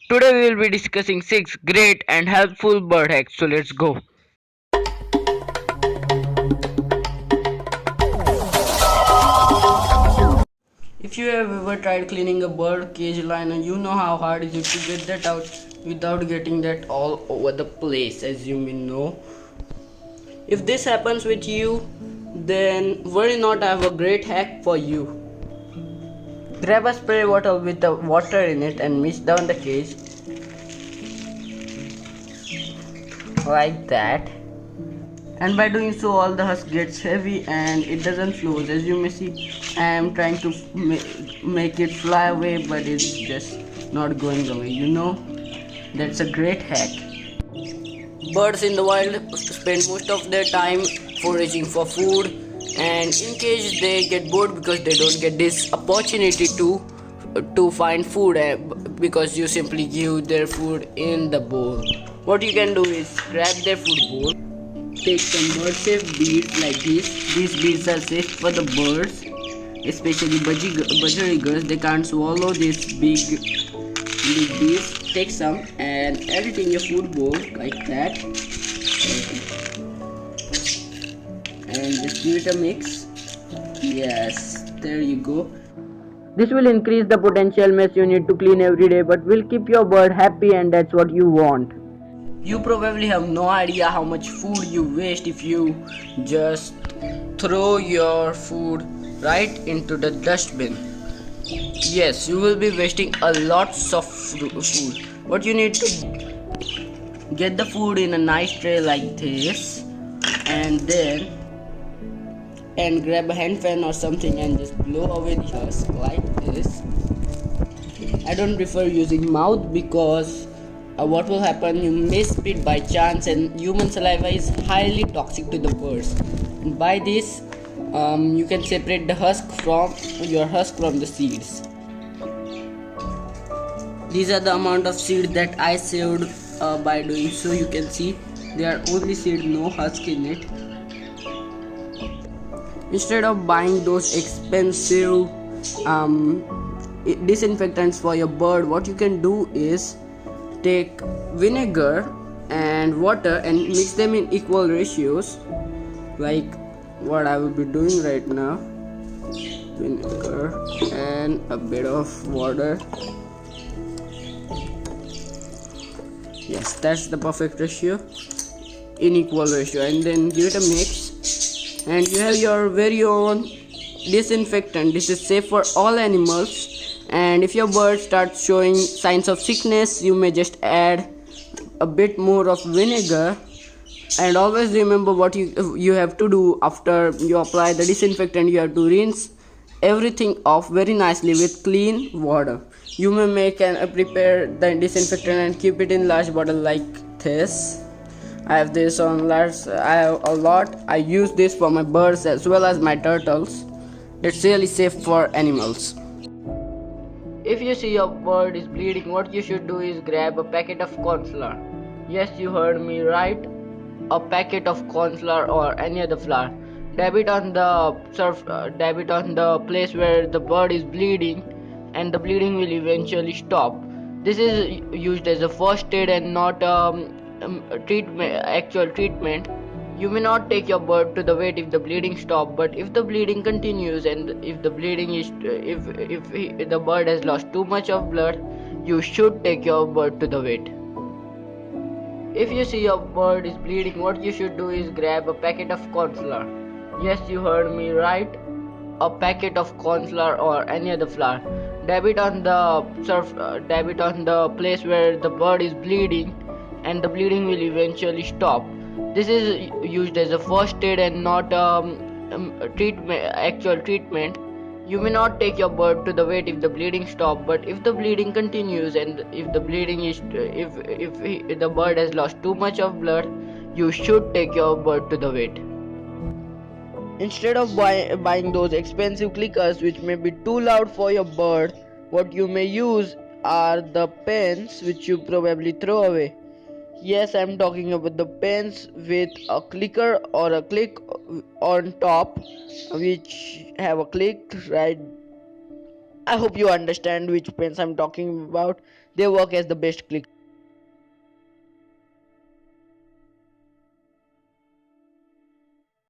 Today we will be discussing 6 great and helpful bird hacks. So let's go. If you have ever tried cleaning a bird cage liner, you know how hard it is to get that out without getting that all over the place, as you may know. If this happens with you, then worry not, I have a great hack for you. Grab a spray bottle with the water in it and mix down the cage like that. And by doing so, all the husk gets heavy and it doesn't flow. As you may see, I am trying to make it fly away, but it's just not going away. That's a great hack. Birds in the wild spend most of their time foraging for food, and in case they get bored because they don't get this opportunity to find food, because you simply give their food in the bowl. What you can do is grab their food bowl, take some bird safe beads like this. These beads are safe for the birds, especially budgerigars. They can't swallow this big beads. Take some and add it in your food bowl like that, and just give it a mix. Yes, there you go. This will increase the potential mess you need to clean every day, but will keep your bird happy, and that's what you want. You probably have no idea how much food you waste if you just throw your food right into the dustbin. Yes, you will be wasting a lot of food. What you need to get the food in a nice tray like this, and then grab a hand fan or something and just blow away the husk like this. I don't prefer using mouth because what will happen, you may spit by chance, and human saliva is highly toxic to the birds, and by this you can separate the husk from the seeds. These are the amount of seeds that I saved by doing so. You can see they are only seed, no husk in it. Instead of buying those expensive disinfectants for your bird, what you can do is take vinegar and water and mix them in equal ratios, like what I will be doing right now. Vinegar and a bit of water. Yes, that's the perfect ratio, in equal ratio, and then give it a mix, and you have your very own disinfectant. This is safe for all animals, and if your bird starts showing signs of sickness, you may just add a bit more of vinegar. And always remember what you have to do after you apply the disinfectant. You have to rinse everything off very nicely with clean water. You may prepare the disinfectant and keep it in large bottle like this. I have this on large. I have a lot. I use this for my birds as well as my turtles. It's really safe for animals. If you see your bird is bleeding, what you should do is grab a packet of corn flour. Yes, you heard me right. A packet of corn flour or any other flour. Dab it on the place where the bird is bleeding, and the bleeding will eventually stop. This is used as a first aid and not actual treatment. You may not take your bird to the vet if the bleeding stops, but if the bleeding continues and if the bird has lost too much of blood, you should take your bird to the vet. If you see your bird is bleeding, what you should do is grab a packet of corn flour. Yes, you heard me right. A packet of corn flour or any other flour. Dab it on the place where the bird is bleeding, and the bleeding will eventually stop. This is used as a first aid and not actual treatment. You may not take your bird to the vet if the bleeding stops, but if the bleeding continues and if the bird has lost too much of blood, you should take your bird to the vet. Instead of buying those expensive clickers which may be too loud for your bird, what you may use are the pens which you probably throw away. Yes, I'm talking about the pens with a clicker or a click on top, which have a click right. I hope you understand which pens I'm talking about. they work as the best click.